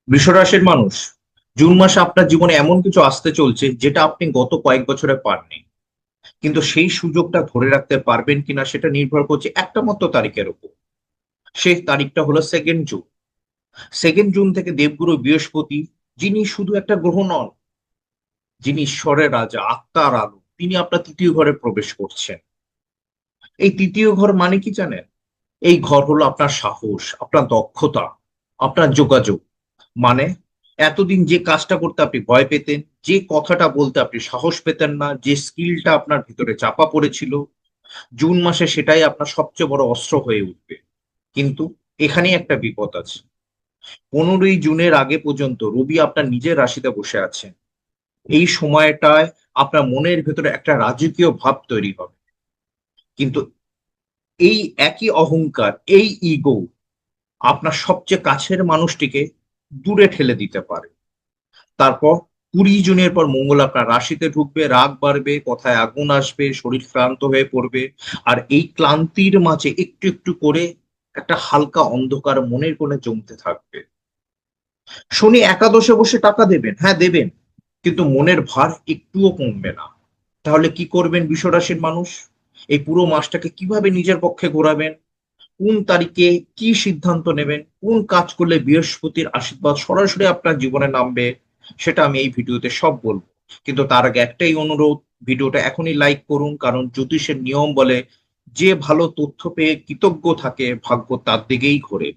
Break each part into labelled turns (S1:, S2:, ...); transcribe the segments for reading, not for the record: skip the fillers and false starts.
S1: বৃষরাশির মানুষ, জুন মাসে আপনার জীবনে এমন কিছু আসতে চলছে যেটা আপনি গত কয়েক বছরে পাননি। কিন্তু সেই সুযোগটা ধরে রাখতে পারবেন কিনা সেটা নির্ভর করছে একটা মাত্র তারিখের উপর। সেই তারিখটা হলো 2nd জুন। 2nd জুন থেকে দেবগুরু বৃহস্পতি, যিনি শুধু একটা গ্রহ নন, যিনি ঈশ্বরের রাজা, আত্মার আলো, তিনি আপনার তৃতীয় ঘরে প্রবেশ করছেন। এই তৃতীয় ঘর মানে কি জানেন? এই ঘর হলো আপনার সাহস, আপনার দক্ষতা, আপনার যোগাযোগ। মানে এতদিন যে কাজটা করতে আপনি ভয় পেতেন, যে কথাটা বলতে আপনি সাহস পেতেন না, যে স্কিলটা আপনার ভিতরে চাপা পড়েছিল, জুন মাসে সেটাই আপনার সবচেয়ে বড় অস্ত্র হয়ে উঠবে। কিন্তু এখানেই একটা বিপদ আছে। 15ই জুনের আগে পর্যন্ত রবি আপনার নিজের রাশিতে বসে আছেন। এই সময়টায় আপনার মনের ভেতরে একটা রাজকীয় ভাব তৈরি হবে। কিন্তু এই একই অহংকার, এই ইগো আপনার সবচেয়ে কাছের মানুষটিকে দূরে ঠেলে দিতে পারে। তারপর 20 জুনের পর মঙ্গল আপনার রাশিতে ঢুকবে, রাগ বাড়বে, কথায় আগুন আসবে, শরীর ক্লান্ত হয়ে পড়বে। আর এই ক্লান্তির মাঝে একটু একটু করে একটা হালকা অন্ধকার মনের কোণে জমতে থাকবে। শনি একাদশে বসে টাকা দেবেন, হ্যাঁ দেবেন, কিন্তু মনের ভার একটুও কমবে না। তাহলে কি করবেন বৃষরাশির মানুষ? এই পুরো মাসটাকে কিভাবে নিজের পক্ষে ঘোরাবেন, কোন তারিখে কি সিদ্ধান্ত নেবেন, কোন কাজ করলে বৃহস্পতির আশীর্বাদ সরাসরি আপনার জীবনে নামবে, সেটা আমি এই ভিডিওতে সব বলবো। কিন্তু তার আগে একটাই অনুরোধ, ভিডিওটা এখনই লাইক করুন, কারণ জ্যোতিষের নিয়ম বলে যে ভালো তথ্য পেয়ে কৃতজ্ঞ থাকে ভাগ্য তার দিকেই ঘোরে।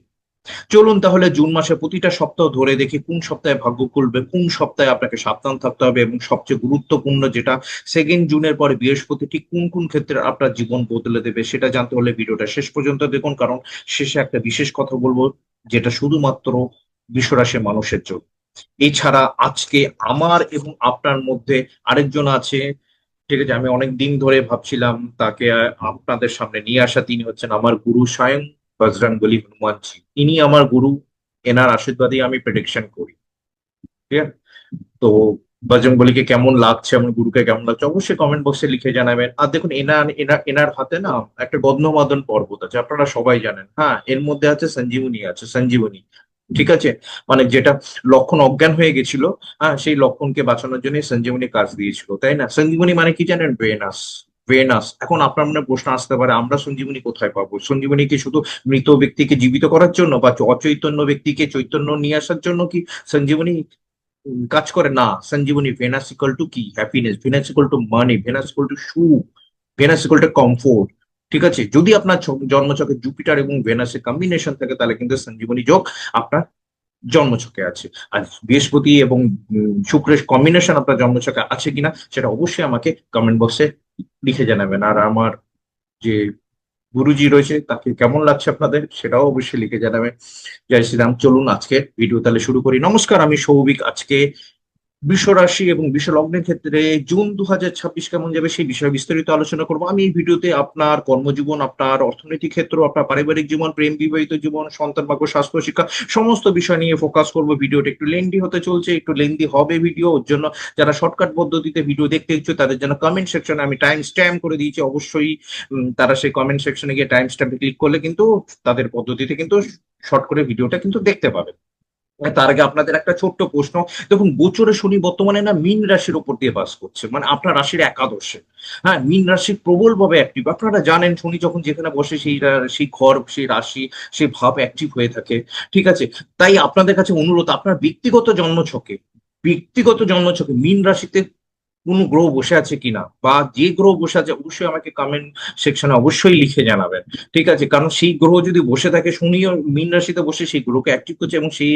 S1: চলুন তাহলে জুন মাসে প্রতিটা সপ্তাহ ধরে দেখি কোন সপ্তাহে ভাগ্য খুলবে, কোন সপ্তাহে আপনাকে সাবধান থাকতে হবে, এবং সবচেয়ে গুরুত্বপূর্ণ যেটা, 2nd জুনের পরে বৃহস্পতি ঠিক কোন কোন ক্ষেত্রে আপনার জীবন বদলে দেবে সেটা জানতে হলে ভিডিওটা শেষ পর্যন্ত দেখুন, কারণ শেষে একটা বিশেষ কথা বলবো যেটা শুধুমাত্র বৃষরাশির মানুষের জন্য। এছাড়া আজকে আমার এবং আপনার মধ্যে আরেকজন আছে। ঠিক আছে, আমি অনেক দিন ধরে ভাবছিলাম তাকে আপনাদের সামনে নিয়ে আসা। তিনি হচ্ছেন আমার গুরু, স্বয়ং বজরংবলী হনুমানজি। ইনি আমার গুরু, এনার আশীর্বাদেই আমি প্রেডিকশন করি। ঠিক আছে? তো বজরংবলীকে কেমন লাগছে, আমার গুরুকে কেমন লাগছে, অবশ্যই কমেন্ট বক্সে লিখে জানাবেন। আর দেখুন, এনার এনার এনার হাতে না একটা গন্ধমাদন পর্বত আছে, আপনারা সবাই জানেন। হ্যাঁ, এর মধ্যে আছে সঞ্জীবনী, আছে সঞ্জীবনী। ঠিক আছে, মানে যেটা লক্ষণ অজ্ঞান হয়ে গেছিল, হ্যাঁ, সেই লক্ষণকে বাঁচানোর জন্য সঞ্জীবনী কাজ দিয়েছিল, তাই না? সঞ্জীবনী মানে কি জানেন? ভেনাস। ভেনাস। এখন আপনার মনে প্রশ্ন আসতে পারে, আমরা সঞ্জীবনী কোথায় পাবো? সঞ্জীবনী কি শুধু মৃত ব্যক্তিকে জীবিত করার জন্য, বা অচৈতন্য ব্যক্তিকে চৈতন্য নিয়ে আসার জন্য কি সঞ্জীবনী কাজ করে? না। সঞ্জীবনী, ভেনাস ইকুয়াল টু কি? Happiness. Venus equal to money. Venus equal to সুখ। Venus equal to comfort. ঠিক আছে, যদি আপনার জন্মছকে জুপিটার এবং ভেনাসের কম্বিনেশন থাকে তাহলে কিন্তু সঞ্জীবনী যোগ আপনার জন্মছকে আছে। আর বৃহস্পতি এবং শুক্রের কম্বিনেশন আপনার জন্মছকে আছে কিনা সেটা অবশ্যই আমাকে কমেন্ট বক্সে লিখে জানাবেন। আর আমার যে গুরুজি রয়েছে তাকে কেমন লাগছে আপনাদের সেটাও অবশ্যই লিখে জানাবেন। জয় শ্রীরাম। চলুন আজকে ভিডিও তাহলে শুরু করি। নমস্কার, আমি সৌভিক। আজকে বৃষ রাশি এবং বৃষ লগ্নের ক্ষেত্রে জুন 2026 কেমন যাবে সেই বিষয়ে বিস্তারিত আলোচনা করবো আমি এই ভিডিওতে। আপনার কর্মজীবন, আপনার অর্থনৈতিক ক্ষেত্র, আপনার পারিবারিক জীবন, প্রেম বিবাহিত জীবন, সন্তান ভাগ্য, স্বাস্থ্য, শিক্ষা, সমস্ত বিষয় নিয়ে ফোকাস করবো। ভিডিওটা একটু লেন্দি হতে চলছে, একটু লেন্দি হবে ভিডিও, ওর জন্য যারা শর্টকাট পদ্ধতিতে ভিডিও দেখতে ইচ্ছুক তাদের জন্য কমেন্ট সেকশনে আমি টাইম স্ট্যাম্প করে দিয়েছি। অবশ্যই তারা সেই কমেন্ট সেকশনে গিয়ে টাইম স্ট্যাম্পে ক্লিক করলে কিন্তু তাদের পদ্ধতিতে কিন্তু শর্ট করে ভিডিওটা কিন্তু দেখতে পাবে। তার আগে আপনাদের একটা ছোট্ট প্রশ্ন। দেখুন, গোচরে শনি বর্তমানে না মীন রাশির উপর দিয়ে বাস করছে, মানে আপনার রাশির একাদশে। হ্যাঁ, মীন রাশি প্রবল ভাবে অ্যাক্টিভ। আপনারা জানেন শনি যখন যেখানে বসে সেই সেই ঘর, সেই রাশি, সেই ভাব অ্যাক্টিভ হয়ে থাকে। ঠিক আছে, তাই আপনাদের কাছে অনুরোধ, আপনার ব্যক্তিগত জন্মছকে মীন রাশিতে কোন গ্রহ বসে আছে কিনা, বা যে গ্রহ বসে আছে অবশ্যই আমাকে কমেন্ট সেকশনে অবশ্যই লিখে জানাবেন। ঠিক আছে, কারণ সেই গ্রহ যদি বসে থাকে, শনিও মীন রাশিতে বসে সেই গ্রহকে অ্যাক্টিভ করছে, এবং সেই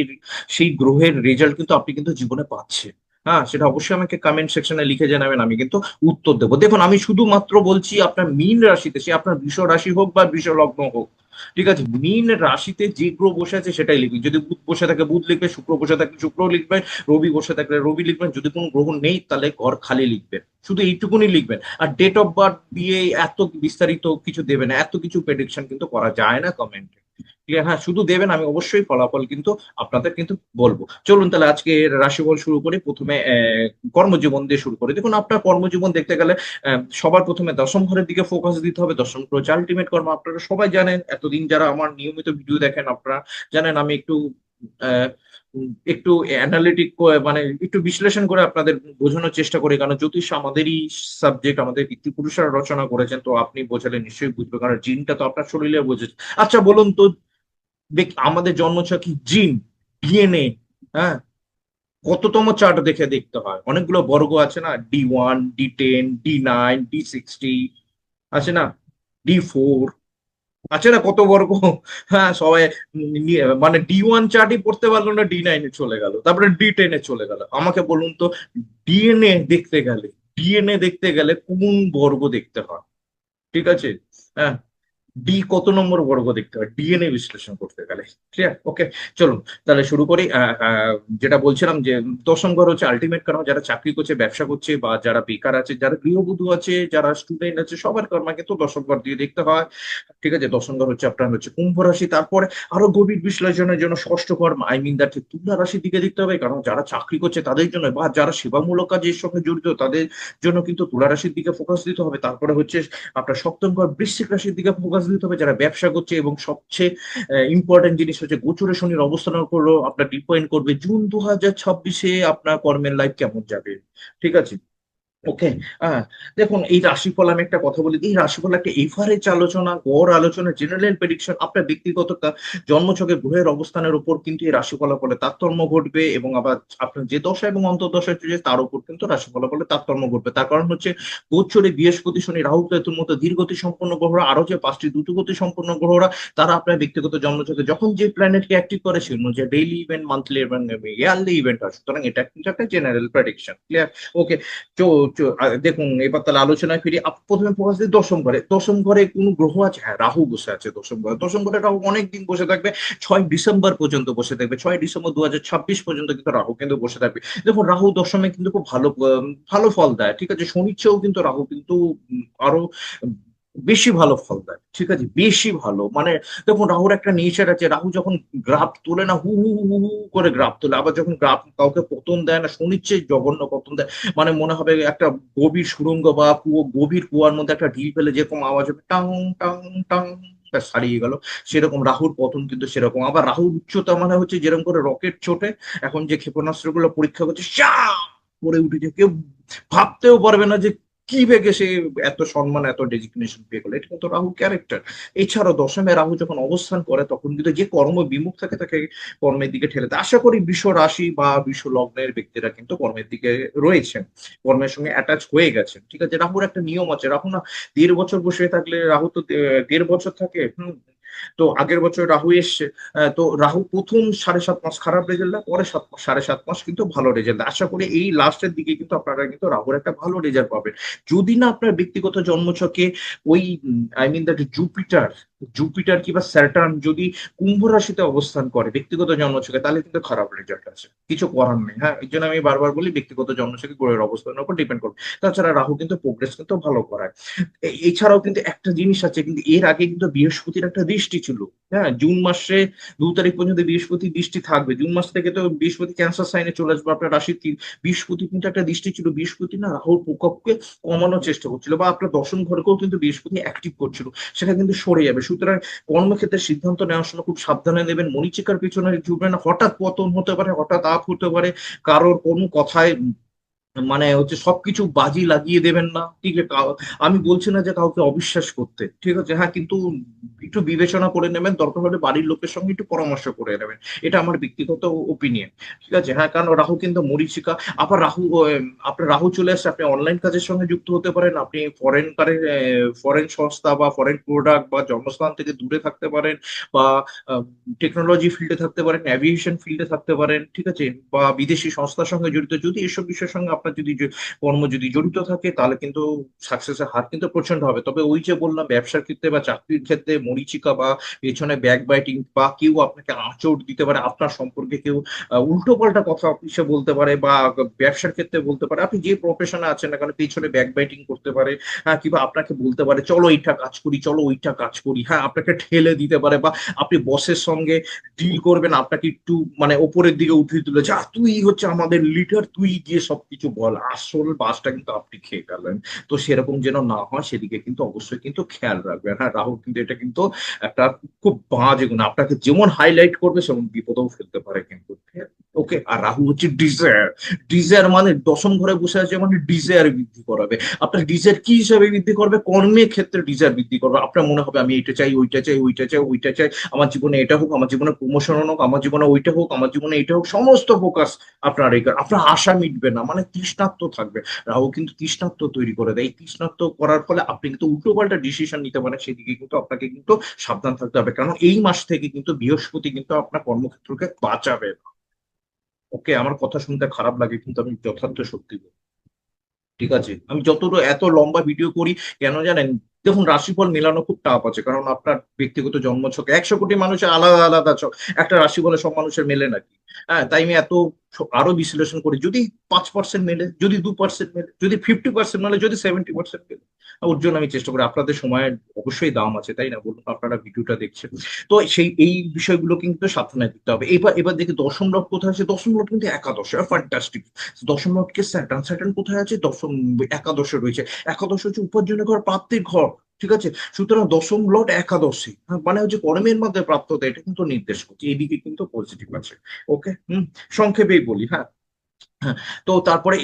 S1: সেই গ্রহের রেজাল্ট কিন্তু আপনি কিন্তু জীবনে পাচ্ছেন। হ্যাঁ, সেটা অবশ্যই আমাকে কমেন্ট সেকশনে লিখে জানাবেন, আমি কিন্তু উত্তর দেবো। দেখুন, আমি শুধুমাত্র বলছি আপনার মীন রাশিতে, সে আপনার বৃষ রাশি হোক বা বৃষ লগ্ন হোক, ঠিক আছে, মীন রাশিতে যে গ্রহ বসে আছে সেটাই লিখবেন। যদি বুধ বসে থাকে বুধ লিখবেন, শুক্র বসে থাকলে শুক্র লিখবেন, রবি বসে থাকলে রবি লিখবেন, যদি কোনো গ্রহ নেই তাহলে ঘর খালি লিখবেন। শুধু এইটুকুনি লিখবেন। আর ডেট অফ বার্থ দিয়ে এত বিস্তারিত কিছু দেবেন, এত কিছু প্রেডিকশন কিন্তু করা যায় না কমেন্টে। ক্লিয়ার? হ্যাঁ, শুধু দেবেন, আমি অবশ্যই ফলাফল কিন্তু আপনাদের কিন্তু বলবো। চলুন তাহলে আজকে রাশিফল শুরু করি। প্রথমে কর্মজীবন দিয়ে শুরু করি। দেখুন, আপনার কর্মজীবন দেখতে গেলে সবার প্রথমে দশম ঘরের দিকে ফোকাস দিতে হবে। দশম ঘর আলটিমেট কর্ম, আপনারা সবাই জানেন। এতদিন যারা আমার নিয়মিত ভিডিও দেখেন আপনারা জানেন আমি একটু আহ, একটু অ্যানালিটিক মানে একটু বিশ্লেষণ করে আপনাদের বোঝানোর চেষ্টা করি, কারণ জ্যোতিষ আমাদেরই সাবজেক্ট, আমাদের পিতৃপুরুষরা রচনা করেছেন, তো আপনি বোঝালে নিশ্চয়ই বুঝবে, কারণ জিনটা তো আপনার শরীরে বোঝে। আচ্ছা বলুন তো, আমাদের জন্মছক জিন, ডিএনএ, হ্যাঁ, কততম চার্ট দেখে দেখতে হয়? অনেকগুলো বর্গ আছে না, D1, D10, D9, D60, আছে না, D4, আছে না কত বর্গ? হ্যাঁ, সবাই মানে D1 চার্টই পড়তে পারলো না, D9-এ চলে গেল, তারপরে D10-এ চলে গেল। আমাকে বলুন তো, ডিএনএ দেখতে গেলে ডিএনএ দেখতে গেলে কোন বর্গ দেখতে হয়? ঠিক আছে, হ্যাঁ, ডি কত নম্বর বর্গ দেখতে হয় ডিএনএ বিশ্লেষণ করতে গেলে। ক্লিয়ার? ওকে, চলুন তাহলে শুরু করি। যেটা বলছিলাম যে দশম ঘর হচ্ছে আলটিমেট কর্ম, যারা চাকরি করছে, ব্যবসা করছে, বা যারা বেকার আছে, যারা গৃহবধূ আছে, যারা স্টুডেন্ট আছে, সবার কর্মা কিন্তু দশম ঘর দিয়ে দেখতে হয়। ঠিক আছে, দশম ঘর হচ্ছে আপনার হচ্ছে কুম্ভ রাশি। তারপরে আরো গভীর বিশ্লেষণের জন্য ষষ্ঠ ঘর, আই মিন দ্যাট তুলা রাশির দিকে দেখতে হবে, কারণ যারা চাকরি করছে তাদের জন্য, বা যারা সেবামূলক কাজের সঙ্গে জড়িত তাদের জন্য কিন্তু তুলা রাশির দিকে ফোকাস দিতে হবে। তারপরে হচ্ছে আপনার সপ্তম ঘর বৃশ্চিক রাশির দিকে ফোকাস দিতে হবে, যারা ব্যবসা করছে, এবং সবচেয়ে ইম্পর্টেন্ট জিনিস হচ্ছে গোচরে শনির অবস্থান করলো আপনার ডিপেন্ড করবে জুন 2026-এ আপনার কর্মের লাইফ কেমন যাবে। ঠিক আছে, ওকে। হ্যাঁ, দেখুন এই রাশিফল, আমি একটা কথা বলি, এই রাশিফল একটা এভারেজ আলোচনা, গড় আলোচনা, জেনারেল প্রেডিকশন। আপনার ব্যক্তিগত জন্মছকে গ্রহের অবস্থানের উপর কিন্তু এই রাশি ফলাফলে তারতম্য ঘটবে, এবং আবার আপনার যে দশা এবং অন্তর্দশা চলছে তার উপর কিন্তু রাশি ফলাফলে তারতম্য ঘটবে। তার কারণ হচ্ছে গোচরে বৃহস্পতি, শনি, রাহু, কেতুর মতো ধীরগতি সম্পন্ন গ্রহরা, আরো যে 5টি দ্রুতগতি সম্পন্ন গ্রহরা, তারা আপনার ব্যক্তিগত জন্মছকে যখন যে প্ল্যানেটকে অ্যাক্টিভ করে, সেই অনুযায়ী ডেইলি ইভেন্ট, মান্থলি এবং ইয়ারলি ইভেন্ট হয়। সুতরাং এটা কিন্তু একটা জেনারেল প্রেডিকশন। ক্লিয়ার? ওকে, দেখুন এবার তাহলে আলোচনায় ফিরি। প্রথমে ফোকাস দিই দশম ঘরে। দশম ঘরে কোন গ্রহ আছে? হ্যাঁ, রাহু বসে আছে দশম ঘরে। দশম ঘরে রাহু অনেকদিন বসে থাকবে, 6 ডিসেম্বর পর্যন্ত বসে থাকবে। 6 ডিসেম্বর 2026 পর্যন্ত কিন্তু রাহু কিন্তু বসে থাকবে। দেখুন রাহু দশমে কিন্তু খুব ভালো ভালো ফল দেয়। ঠিক আছে, শনির চেয়েও কিন্তু রাহু কিন্তু আরো বেশি ভালো ফল দেয়। ঠিক আছে, বেশি ভালো মানে, দেখুন রাহুর একটা নেচার আছে, রাহু যখন গ্রাফ তোলে না, হু হু হু হু করে গ্রাফ তোলে, আবার যখন গ্রাফ কাউকে পতন দেয় না, শনির চেয়ে জঘন্য পতন দেয়। মানে মনে হবে একটা গভীর সুড়ঙ্গ বা গভীর কুয়ার মধ্যে একটা ঢিল ফেলে যেরকম আওয়াজ হবে, টাং টাং টাং, ব্যাস হারিয়ে গেল। সেরকম রাহুর পতন কিন্তু সেরকম। আবার রাহুর উচ্চতা মানে হচ্ছে যেরকম করে রকেট ছোটে, এখন যে ক্ষেপণাস্ত্র গুলো পরীক্ষা করছে, করে উঠেছে, কেউ ভাবতেও পারবে না যে কি ভেগে সে এত সম্মান, এত ডেজিগনেশন পেয়ে গেল। এটা কিন্তু রাহু ক্যারেক্টার। এছাড়াও দশমে রাহু যখন অবস্থান করে, তখন কিন্তু যে কর্ম বিমুখ থাকে তাকে কর্মের দিকে ঠেলে দেয়। আশা করি বিশ্ব রাশি বা বিশ্ব লগ্নের ব্যক্তিরা কিন্তু কর্মের দিকে রয়েছেন, কর্মের সঙ্গে অ্যাটাচ হয়ে গেছেন। ঠিক আছে, রাহুর একটা নিয়ম আছে, রাহু না 1.5 বছর বসে থাকলে, রাহু তো 1.5 বছর থাকে। তো আগের বছর রাহু এসছে, তো রাহু প্রথম 7.5 মাস খারাপ রেজাল্ট দেয়, পরে 7 মাস, 7.5 মাস কিন্তু ভালো রেজাল্ট দেয়। আশা করি এই লাস্টের দিকে কিন্তু আপনারা কিন্তু রাহুর একটা ভালো রেজাল্ট পাবেন। যদি না আপনার ব্যক্তিগত জন্মছকে ওই I mean that Jupiter, Jupiter কিংবা স্যাটার্ন যদি কুম্ভ রাশিতে অবস্থান করে ব্যক্তিগত জন্মছকে, তাহলে কিন্তু খারাপ রেজাল্ট আছে, কিছু করার নেই। হ্যাঁ, এই জন্য আমি বারবার বলি ব্যক্তিগত জন্মছকে গ্রহের অবস্থানের উপর ডিপেন্ড করবে। তাছাড়া রাহু কিন্তু প্রোগ্রেস কিন্তু ভালো করায়। এছাড়াও কিন্তু একটা জিনিস আছে, কিন্তু এর আগে কিন্তু বৃহস্পতির একটা দৃষ্টি ছিল। হ্যাঁ, জুন মাসে 2 তারিখ পর্যন্ত বৃহস্পতি দৃষ্টি থাকবে। জুন মাস থেকে তো বৃহস্পতি ক্যান্সার সাইনে চলে আসবে আপনার রাশির বৃহস্পতি কিন্তু একটা দৃষ্টি ছিল। বৃহস্পতি না রাহুর প্রকোপকে কমানোর চেষ্টা করছিল, বা আপনার দশম ঘরকেও কিন্তু বৃহস্পতি অ্যাক্টিভ করছিল, সেটা কিন্তু সরে যাবে। সুতরাং কর্মক্ষেত্রে সিদ্ধান্ত নেওয়ার সময় খুব সাবধানে নেবেন, মরিচিকার পিছনে ঘুরবেন না। হঠাৎ পতন হতে পারে, হঠাৎ আপ হতে পারে, কারোর কোনো কথায় মানে হচ্ছে সবকিছু বাজি লাগিয়ে দেবেন না। ঠিক আছে, আমি বলছি না যে কাউকে অবিশ্বাস করতে, ঠিক আছে, হ্যাঁ, কিন্তু একটু বিবেচনা করে নেবেন, দরকার হলে বাড়ির লোকের সঙ্গে একটু পরামর্শ করে নেবেন। এটা আমার ব্যক্তিগত ওপিনিয়ন। ঠিক আছে, হ্যাঁ, কারণ রাহু কিন্তু মরীচিকা। আবার রাহু আপনার রাহু চলে আসছে, আপনি অনলাইন কাজের সঙ্গে যুক্ত হতে পারেন, আপনি ফরেন সংস্থা বা ফরেন প্রোডাক্ট বা জন্মস্থান থেকে দূরে থাকতে পারেন, বা টেকনোলজি ফিল্ডে থাকতে পারেন, অ্যাভিয়েশন ফিল্ডে থাকতে পারেন। ঠিক আছে, বা বিদেশি সংস্থার সঙ্গে জড়িত, যদি এসব বিষয়ের সঙ্গে আপনার যদি কর্ম যদি জড়িত থাকে, তাহলে কিন্তু সাকসেসের হার কিন্তু প্রচন্ড হবে। তবে ওই যে বললাম, ব্যবসার ক্ষেত্রে বা চাকরির ক্ষেত্রে মরীচিকা বা পেছনে ব্যাক বাইটিং, বা কেউ আপনাকে আঁচড় দিতে পারে, আপনার সম্পর্কে কেউ উল্টো পাল্টা কথা অফিসে বলতে পারে, বা ব্যবসার ক্ষেত্রে বলতে পারে, আপনি যে প্রফেশনে আছেন না কেন, পেছনে ব্যাক বাইটিং করতে পারে। হ্যাঁ, কিংবা আপনাকে বলতে পারে চলো এইটা কাজ করি, চলো ওইটা কাজ করি। হ্যাঁ, আপনাকে ঠেলে দিতে পারে, বা আপনি বসের সঙ্গে ডিল করবেন, আপনাকে একটু মানে ওপরের দিকে উঠিয়ে তুলে, যা তুই হচ্ছে আমাদের লিডার, তুই গিয়ে সবকিছু বল, আসল বাসটা কিন্তু আপনি খেয়ে গেলেন। তো সেরকম যেন না হয় সেদিকে কিন্তু অবশ্যই কিন্তু খেয়াল রাখবেন। হ্যাঁ, রাহু কিন্তু এটা কিন্তু একটা খুব বাজে গুণ, আপনাকে যেমন হাইলাইট করবে সেমন বিপদেও ফেলতে পারে কিন্তু। ওকে, আর রাহু হচ্ছে ডিজায়ার। ডিজায়ার মানে দশম ঘরে বসে আছে মানে ডিজায়ার বৃদ্ধি করাবে। আপনার ডিজায়ার কি হিসাবে বৃদ্ধি করবে? কর্মের ক্ষেত্রে ডিজায়ার বৃদ্ধি করবে। আপনার মনে হবে আমি এটা চাই, ওইটা চাই, ওইটা চাই, ওইটা চাই, আমার জীবনে এটা হোক, আমার জীবনে প্রমোশন হোক, আমার জীবনে ওইটা হোক, আমার জীবনে এটা হোক, সমস্ত ফোকাস আপনার এই, আপনার আশা মিটবে না, মানে তৃষ্ণার্ত থাকবে। রাহু কিন্তু তৃষ্ণার্ত তৈরি করে দেয়। এই তৃষ্ণার্ত করার ফলে আপনি কিন্তু উল্টো পাল্টা ডিসিশন নিতে পারেন, সেদিকে কিন্তু আপনাকে কিন্তু সাবধান থাকতে হবে, কারণ এই মাস থেকে কিন্তু বৃহস্পতি কিন্তু আপনার কর্মক্ষেত্রকে বাঁচাবে না। ওকে, আমার কথা শুনতে খারাপ লাগে কিন্তু আমি যথার্থ সত্যি বলি। ঠিক আছে, আমি যতটুকু এত লম্বা ভিডিও করি কেন জানেন? দেখুন, রাশিফল মেলানো খুব টাফ আছে, কারণ আপনার ব্যক্তিগত জন্মছকে 100 কোটি মানুষের আলাদা আলাদা ছক, একটা রাশি বলে সব মানুষের মেলে নাকি? হ্যাঁ, তাই আমি এত আরো বিশ্লেষণ করি। যদি 5% মেলে, যদি 2% মেলে, যদি 50% মেলে, যদি 70% মেলে, ওর জন্য আমি চেষ্টা করি। আপনাদের সময়ের অবশ্যই দাম আছে, তাই না বলুন? আপনারা ভিডিওটা দেখছেন, তো সেই এই বিষয়গুলো কিন্তু সাবধানে দিতে হবে। এবার এবার দেখি দশম লট কোথায় আছে। দশম লট কিন্তু একাদশ, ফ্যান্টাস্টিক। দশম লটকে স্যাটার্ন, স্যাটার্ন কোথায় আছে? দশম, একাদশে রয়েছে। একাদশ হচ্ছে উপার্জনের ঘর, প্রাপ্তির ঘর। ঠিক আছে, সুতরাং দশম লট একাদশে, হ্যাঁ, মানে হচ্ছে কর্মের মধ্যে প্রাপ্ততা, এটা কিন্তু নির্দেশ করছে, এইদিকে কিন্তু পজিটিভ আছে। ওকে, সংক্ষেপেই বলি। হ্যাঁ, হ্যাঁ, তো তারপরে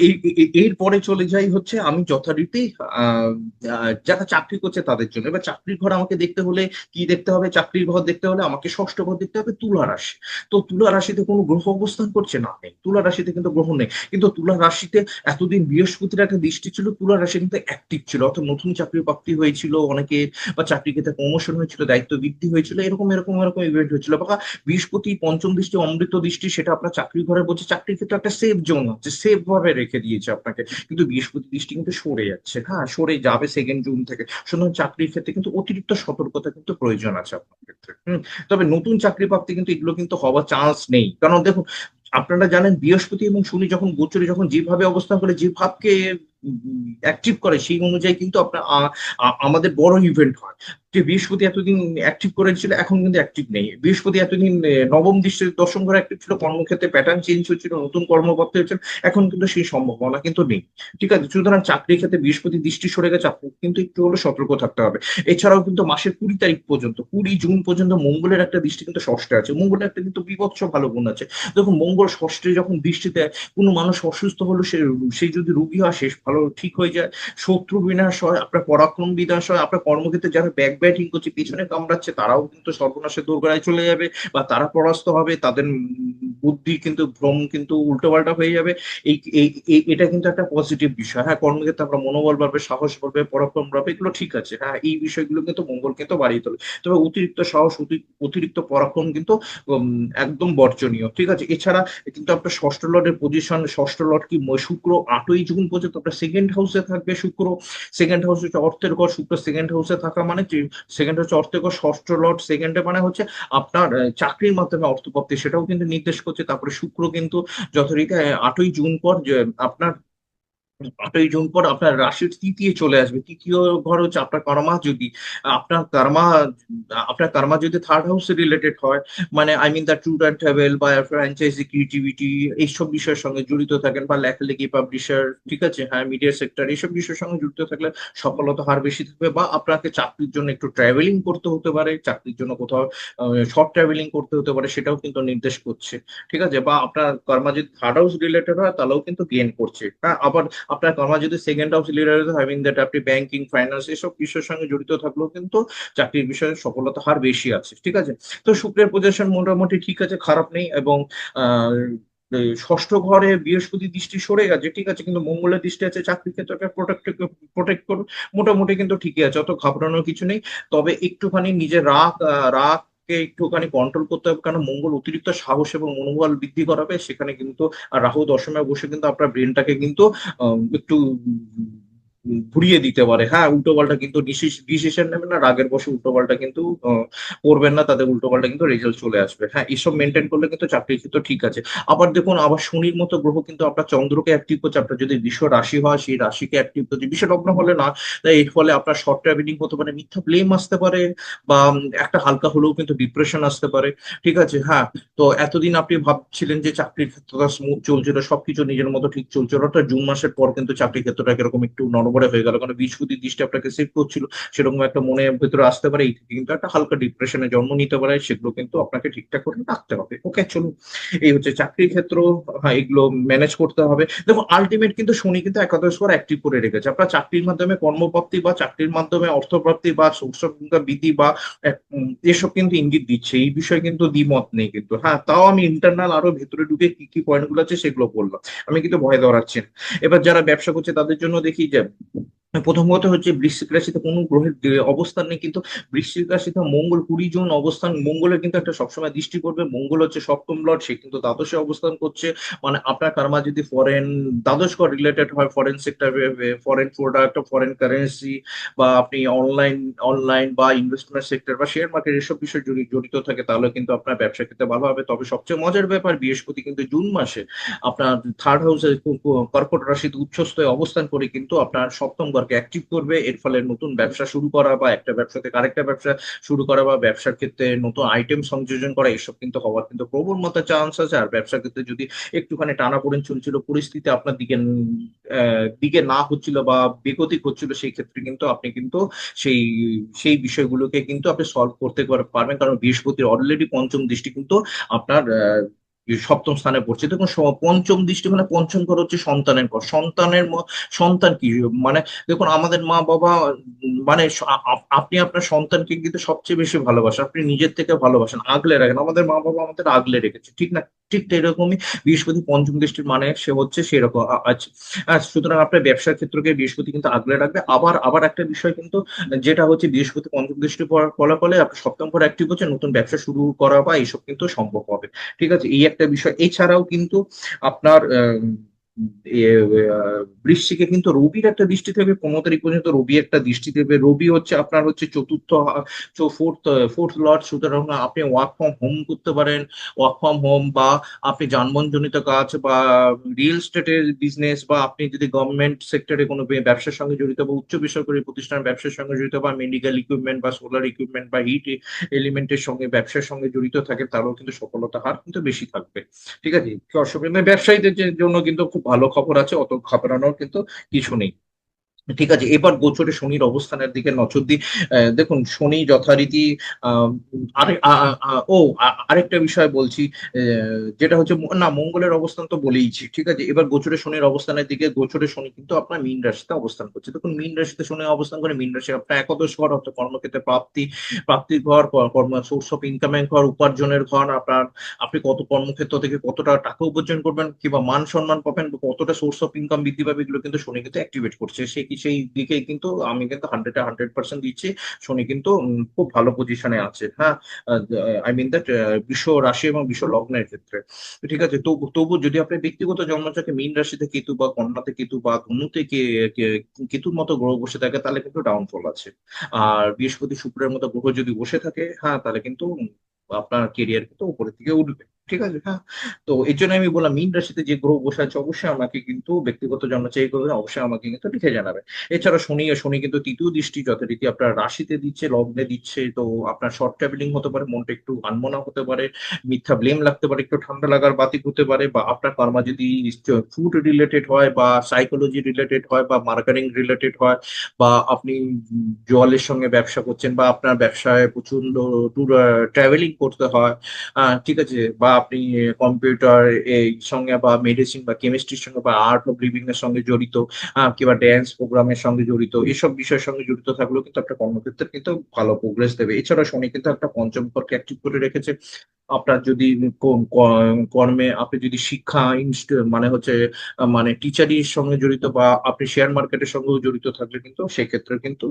S1: এরপরে চলে যাই হচ্ছে আমি যথারীতি আহ যারা চাকরি করছে তাদের জন্য। এবার চাকরির ঘর আমাকে দেখতে হলে কি দেখতে হবে? চাকরির ঘর দেখতে হলে আমাকে ষষ্ঠ ঘর দেখতে হবে, তুলা রাশি। তো তুলা রাশিতে কোনো গ্রহ অবস্থান করছে না? নেই, তুলা রাশিতে কিন্তু গ্রহ নেই। কিন্তু তুলা রাশিতে এতদিন বৃহস্পতির একটা দৃষ্টি ছিল, তুলা রাশি কিন্তু অ্যাক্টিভ ছিল, অর্থাৎ নতুন চাকরি প্রাপ্তি হয়েছিল অনেকে, বা চাকরি ক্ষেত্রে প্রমোশন হয়েছিল, দায়িত্ব বৃদ্ধি হয়েছিল, এরকম এরকম এরকম ইভেন্ট হয়েছিল। বা বৃহস্পতি পঞ্চম দৃষ্টি, অমৃত দৃষ্টি, সেটা আপনার চাকরির ঘরে বলছে, চাকরির ক্ষেত্রে একটা সেফ জোন আছে, সেফ ভাবে রেখে দিয়েছে আপনাকে। কিন্তু বৃহস্পতি দৃষ্টি কিন্তু সরে যাচ্ছে, হ্যাঁ, সরে যাবে 2nd জুন থেকে। সুতরাং চাকরির ক্ষেত্রে কিন্তু অতিরিক্ত সতর্কতা কিন্তু প্রয়োজন আছে আপনার ক্ষেত্রে। তবে নতুন চাকরি প্রাপ্তি কিন্তু এগুলো কিন্তু হওয়ার চান্স নেই, কারণ দেখুন, আপনারা জানেন বৃহস্পতি এবং শনি যখন গোচরে, যখন যেভাবে অবস্থান করে, যে ভাবকে অ্যাক্টিভ করে, সেই অনুযায়ী কিন্তু আপনার আমাদের বড় ইভেন্ট হয়। যে বৃহস্পতি এতদিন অ্যাক্টিভ করেছিল, এখন কিন্তু অ্যাক্টিভ নেই। বৃহস্পতি এতদিন নবম দৃষ্টির দশম ঘরে অ্যাক্টিভ ছিল, কর্মক্ষেত্রে প্যাটার্ন চেঞ্জ হচ্ছিল, নতুন কর্মপত্র হচ্ছিল, এখন কিন্তু সেই সম্ভাবনা কিন্তু নেই। ঠিক আছে, সুতরাং চাকরির ক্ষেত্রে বৃহস্পতি দৃষ্টি সরে গেছে, আপনাকে কিন্তু একটু হলে সতর্ক থাকতে হবে। এছাড়াও কিন্তু মাসের 20 তারিখ পর্যন্ত, 20 জুন পর্যন্ত মঙ্গলের একটা দৃষ্টি কিন্তু ষষ্ঠে আছে। মঙ্গলের একটা কিন্তু বিভৎস ভালো গুণ আছে। দেখুন, মঙ্গল ষষ্ঠে যখন দৃষ্টি দেয়, কোনো মানুষ অসুস্থ হলো, সেই যদি রোগী হয়, সে ভালো ঠিক হয়ে যায়। শত্রু বিনাশ হয়, আপনার পরাক্রম বিনাশ হয়, আপনার কর্মক্ষেত্রে যারা ব্যাক ব্যাটিং করছে, পিছনে কামড়াচ্ছে, তারাও কিন্তু সর্বনাশের দোরগোড়ায় চলে যাবে, বা তারা পরাস্ত হবে, তাদের বুদ্ধি কিন্তু ভ্রম কিন্তু উল্টো পাল্টা হয়ে যাবে। এটা কিন্তু একটা পজিটিভ বিষয়। হ্যাঁ, কর্মক্ষেত্রে আপনার মনোবল বাড়বে, সাহস বাড়বে, পরাক্রম বাড়বে, এগুলো ঠিক আছে। হ্যাঁ, এই বিষয়গুলো কিন্তু মঙ্গল কিন্তু বাড়িয়ে তোলে। তবে অতিরিক্ত সাহস, অতিরিক্ত পরাক্রম কিন্তু উম, একদম বর্জনীয়। ঠিক আছে, এছাড়া কিন্তু আপনার ষষ্ঠ লর্ডের পজিশন, ষষ্ঠ লর্ড কি শুক্র 8ই জুন পর্যন্ত আপনার 2nd হাউসে থাকবে। শুক্র 2nd হাউস হচ্ছে অর্থের ঘর, শুক্র 2nd হাউসে থাকা মানে কি? 2nd হচ্ছে অর্থের ঘর, ষষ্ঠ লর্ড 2nd-এ মানে হচ্ছে আপনার চাকরির মাধ্যমে অর্থপ্রাপ্তি, সেটাও কিন্তু নির্দেশ করছে। তারপরে শুক্র কিন্তু যথারীতি 8ই জুন পর যে আপনার 8ই জুন পর আপনার রাশির তৃতীয় চলে আসবে। তৃতীয় ঘর হচ্ছে আপনার কর্মা। যদি আপনার কর্মা আপনার কর্মা যদি 3rd হাউসে রিলেটেড হয়, মানে I mean the tour and travel বা ফ্র্যাঞ্চাইজি, ক্রিয়েটিভিটি, এইসব বিষয়ের সঙ্গে জড়িত থাকেন, বা লেখালেখি, পাবলিশার, ঠিক আছে, হ্যাঁ, মিডিয়া সেক্টর, এইসব বিষয়ের সঙ্গে জড়িত থাকলে সফলতা হার বেশি থাকবে। বা আপনাকে চাকরির জন্য একটু ট্রাভেলিং করতে হতে পারে, চাকরির জন্য কোথাও শর্ট ট্রাভেলিং করতে হতে পারে, সেটাও কিন্তু নির্দেশ করছে। ঠিক আছে, বা আপনার কর্মা যদি 3rd হাউস রিলেটেড হয়, তাহলেও কিন্তু গেইন করছে। হ্যাঁ, আবার আপনার কর্মা যদি 2nd হাউস রিলেটেড হয়, মিন দ্যাট আপনি ব্যাংকিং, ফাইন্যান্স, এসব বিষয়ের সঙ্গে জড়িত থাকলেও কিন্তু চাকরির বিষয়ে সফলতা হার বেশি আছে। ঠিক আছে, তো শুক্রের পজিশন মোটামুটি ঠিক আছে, খারাপ নেই। এবং আহ এই ষষ্ঠ ঘরে বৃহস্পতি দৃষ্টি সরে গেছে, ঠিক আছে, কিন্তু মঙ্গলের দৃষ্টি আছে, চাকরির ক্ষেত্রে প্রোটেক্ট প্রোটেক্ট করুন। মোটামুটি কিন্তু ঠিকই আছে, অত ঘাবড়ানোর কিছু নেই। তবে একটুখানি নিজের রাগ কে একটুখানি কন্ট্রোল করতে হবে, কারণ মঙ্গল অতিরিক্ত সাহস এবং মনোবল বৃদ্ধি করাবে সেখানে কিন্তু। আর রাহু দশমে বসে কিন্তু আপনার ব্রেনটাকে কিন্তু একটু ঘুরিয়ে দিতে পারে। হ্যাঁ, উল্টো পাল্টা কিন্তু ডিসিশন নেবেন না, রাগের বশে উল্টো পাল্টা কিন্তু করবেন না, তাদের উল্টো পাল্টা কিন্তু রেজাল্ট চলে আসবে। হ্যাঁ, এসব মেনটেন করলে কিন্তু চাকরির ক্ষেত্রে ঠিক আছে। আবার দেখুন, আবার শনির মতো গ্রহ কিন্তু আপনার চন্দ্রকে অ্যাক্টিভ করছে, আপনার যদি বিশ্ব রাশি হয় সেই রাশিকে অ্যাক্টিভ করছে, বিশ্ব লগ্ন হলে না। তাই এর ফলে আপনার শর্ট ট্রাভেলিং হতে পারে, মিথ্যা ব্লেম আসতে পারে, বা একটা হালকা হলেও কিন্তু ডিপ্রেশন আসতে পারে। ঠিক আছে, হ্যাঁ। তো এতদিন আপনি ভাবছিলেন যে চাকরির ক্ষেত্রটা স্মুথ চলছিল, সবকিছু নিজের মতো ঠিক চলছিল, অর্থাৎ জুন মাসের পর কিন্তু চাকরির ক্ষেত্রটা কিরকম একটু নড়বড়ে হয়ে গেল, কারণ বৃহস্পতির দৃষ্টি আপনাকে সেট করছিল। সেরকম একটা মনের ভেতরে আসতে পারে, এই থেকে কিন্তু একটা হালকা ডিপ্রেশনে জন্ম নিতে পারে, সেগুলো কিন্তু আপনাকে ঠিকঠাক করে রাখতে হবে। ওকে, চলুন। এই হচ্ছে চাকরির ক্ষেত্র। হ্যাঁ, এগুলো ম্যানেজ করতে হবে। দেখো, আলটিমেট কিন্তু শনি কিন্তু একাদশ ঘর অ্যাক্টিভ করে রেখেছে, আপনার চাকরির মাধ্যমে কর্মপ্রাপ্তি বা চাকরির মাধ্যমে অর্থপ্রাপ্তি বা সোর্স অফ ইনকাম বৃদ্ধি বা এসব কিন্তু ইঙ্গিত দিচ্ছে, এই বিষয়ে কিন্তু দ্বিমত নেই কিন্তু। হ্যাঁ, তাও আমি ইন্টারনাল আরো ভেতরে ঢুকে কি কি পয়েন্ট গুলো আছে সেগুলো বললাম। আমি কিন্তু ভয় ধরাচ্ছি না। এবার যারা ব্যবসা করছে তাদের জন্য দেখি যে প্রথমত হচ্ছে বৃশ্চিক রাশিতে কোনো গ্রহের অবস্থান নেই, কিন্তু বৃশ্চিক রাশিতে মঙ্গল 20 জন অবস্থান, মঙ্গলের কিন্তু একটা সবসময় দৃষ্টি পড়বে। মঙ্গল হচ্ছে সপ্তম লর্ড, সে কিন্তু দ্বাদশে অবস্থান করছে। মানে আপনার কার্মা যদি ফরেন দ্বাদশ ঘর রিলেটেড হয়, foreign sector, foreign product, foreign currency, বা আপনি অনলাইন অনলাইন বা ইনভেস্টমেন্ট সেক্টর বা শেয়ার মার্কেট এসব বিষয় জড়িত থাকে, তাহলে কিন্তু আপনার ব্যবসা ক্ষেত্রে ভালো হবে। তবে সবচেয়ে মজার ব্যাপার, বৃহস্পতি কিন্তু জুন মাসে আপনার থার্ড হাউসে কর্কট রাশিতে উচ্চস্থ হয়ে অবস্থান করে কিন্তু আপনার সপ্তম ঘরকে অ্যাক্টিভ করবে। এর ফলে নতুন ব্যবসা শুরু করা বা একটা ব্যবসা থেকে আরেকটা ব্যবসা শুরু করা বা ব্যবসার ক্ষেত্রে নতুন আইটেম সংযোজন করা, এসব কিন্তু হওয়ার কিন্তু প্রবল মাত্রা চান্স আছে। আর ব্যবসার ক্ষেত্রে যদি একটুখানি টানাপোড়েন চলছিল, পরিস্থিতি আপনার দিকে না হচ্ছিল বা বেগতিক হচ্ছিল, সেই ক্ষেত্রে কিন্তু আপনি কিন্তু সেই সেই বিষয়গুলোকে কিন্তু আপনি সলভ করতে পারবেন, কারণ বৃহস্পতির অলরেডি পঞ্চম দৃষ্টি কিন্তু আপনার সপ্তম স্থানে পড়ছে। দেখুন, পঞ্চম দৃষ্টি মানে পঞ্চম ঘর হচ্ছে সন্তানের ঘর। সন্তান কি মানে, দেখুন আমাদের মা বাবা, মানে আপনি আপনার সন্তানকে কিন্তু সবচেয়ে বেশি ভালোবাসেন, আপনি নিজের থেকে ভালোবাসেন, আগলে রাখেন। আমাদের মা বাবা আমাদের আগলে রেখেছে, ঠিক না? ঠিক এরকমই বৃহস্পতি পঞ্চম দৃষ্টির মানে সে হচ্ছে সেরকম আছে। সুতরাং আপনার ব্যবসার ক্ষেত্রকে বৃহস্পতি কিন্তু আগলে রাখবে। আবার আবার একটা বিষয় কিন্তু, যেটা হচ্ছে বৃহস্পতি পঞ্চম দৃষ্টি পড়ার ফলাফলে আপনার সপ্তম ঘর অ্যাক্টিভ হচ্ছে, নতুন ব্যবসা শুরু করা বা এইসব কিন্তু সম্ভব হবে। ঠিক আছে, এই একটা বিষয়। এছাড়াও কিন্তু আপনার বৃশ্চিকে কিন্তু রবির একটা দৃষ্টি থাকবে, 15 তারিখ পর্যন্ত রবি একটা দৃষ্টি দেবে। রবি হচ্ছে আপনার হচ্ছে চতুর্থ, ফোর্থ ফোর্থ লর্ড। সুতরাং আপনি ওয়ার্ক ফ্রম হোম করতে পারেন, ওয়ার্ক ফ্রম হোম, বা আপনি যানবাহন জনিত কাজ, বা রিয়েল এস্টেটের বিজনেস, বা আপনি যদি গভর্নমেন্ট সেক্টরে কোনো ব্যবসার সঙ্গে জড়িত, বা উচ্চ বেসরকারি প্রতিষ্ঠানের ব্যবসার সঙ্গে জড়িত, বা মেডিকেল ইকুইপমেন্ট বা সোলার ইকুইপমেন্ট বা হিট এলিমেন্টের সঙ্গে ব্যবসার সঙ্গে জড়িত থাকে, তারও কিন্তু সফলতা হার কিন্তু বেশি থাকবে। ঠিক আছে, কি অসুবিধা নেই। ব্যবসায়ীদের জন্য কিন্তু খুব ভালো খবর আছে, অত ঘাবড়ানোর কিন্তু কিছু নেই। ঠিক আছে, এবার গোচরে শনির অবস্থানের দিকে নজর দিই। দেখুন, শনি যথারীতি আহ, আরেকটা বিষয় বলছি, যেটা হচ্ছে না, মঙ্গলের অবস্থান তো বলেইছি। ঠিক আছে, এবার গোচরে শনির অবস্থানের দিকে, গোচরে শনি কিন্তু আপনার মীন রাশিতে অবস্থান করছে। দেখুন, মীন রাশিতে শনি অবস্থান করে, মীন রাশি আপনার একাদশ ঘর, অর্থাৎ কর্মক্ষেত্রে প্রাপ্তির ঘর, কর্ম সোর্স অফ ইনকামের ঘর, উপার্জনের ঘর। আপনার আপনি কত কর্মক্ষেত্র থেকে কতটা টাকা উপার্জন করবেন, কিংবা মান সম্মান পাবেন, বা কতটা সোর্স অফ ইনকাম বৃদ্ধি পাবে, এগুলো কিন্তু শনি কিন্তু অ্যাক্টিভেট করছে। সেই দিকে কিন্তু আমি কিন্তু 100% দিচ্ছি। শনি কিন্তু খুব ভালো পজিশনে আছে। হ্যাঁ, আই মিন দ্যাট বিশ্ব রাশি এবং বিশ্ব লগ্নের ক্ষেত্রে। ঠিক আছে, তবু তবু যদি আপনি ব্যক্তিগত জন্মছকে মীন রাশিতে কেতু, বা কন্যাতে কেতু, বা ধনুতে কেতুর মতো গ্রহ বসে থাকে, তাহলে কিন্তু ডাউনফল আছে। আর বৃহস্পতি শুক্রের মতো গ্রহ যদি বসে থাকে, হ্যাঁ, তাহলে কিন্তু আপনার কেরিয়ার কিন্তু উপরের দিকে উঠবে। ঠিক আছে, হ্যাঁ। তো এই জন্য আমি বললাম, মীন রাশিতে যে গ্রহ বসে আছে, অবশ্যই আমাকে কিন্তু ব্যক্তিগত জন্ম চাই করবে, অবশ্যই আমাকে কিন্তু লিখে জানাবে। এছাড়া শনি কিন্তু তৃতীয় দৃষ্টি যথারীতি আপনার রাশিতে দিচ্ছে, লগ্নে দিচ্ছে। তো আপনার শর্ট ট্রাভেলিং হতে পারে, মনটা একটু আনমনা হতে পারে, মিথ্যা ব্লেম লাগতে পারে, একটু ঠান্ডা লাগার বাতিক হতে পারে, বা আপনার কর্মা যদি ফুড রিলেটেড হয়, বা সাইকোলজি রিলেটেড হয়, বা মার্কেটিং রিলেটেড হয়, বা আপনি জলের সঙ্গে ব্যবসা করছেন, বা আপনার ব্যবসায় প্রচন্ড দূর ট্রাভেলিং করতে হয়, ঠিক আছে, বা আপনি কম্পিউটার এই সঙ্গে, বা মেডিসিন বা কেমিস্ট্রির সঙ্গে, বা আর্ট অফ লিভিং এর সঙ্গে জড়িত, কিংবা ড্যান্স প্রোগ্রামের সঙ্গে জড়িত, এসব বিষয়ের সঙ্গে জড়িত থাকলেও কিন্তু আপনার কর্মক্ষেত্রে কিন্তু ভালো প্রোগ্রেস দেবে। এছাড়া শনি কিন্তু একটা পঞ্চম ঘরকে অ্যাক্টিভ করে রেখেছে। আপনার যদি কর্মে আপনি যদি শিক্ষা মানে হচ্ছে মানে টিচারির সঙ্গে জড়িত, বা আপনি শেয়ার মার্কেটের সঙ্গেও জড়িত থাকলে কিন্তু সেক্ষেত্রে কিন্তু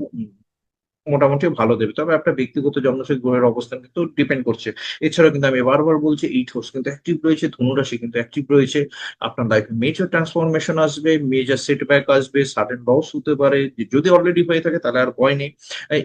S1: মোটামুটি ভালো দেবে, তবে আপনার ব্যক্তিগত জন্মছক গ্রহের অবস্থান কিন্তু ডিপেন্ড করছে। এছাড়াও কিন্তু আমি বারবার বলছি, এইট হাউস কিন্তু অ্যাক্টিভ রয়েছে, ধনুরাশি কিন্তু অ্যাক্টিভ রয়েছে। আপনার লাইফে মেজর ট্রান্সফরমেশন আসবে, মেজর সেটব্যাক আসবে, সাডেন লস হতে পারে, যদি অলরেডি হয়ে থাকে তাহলে আর ভয় নেই।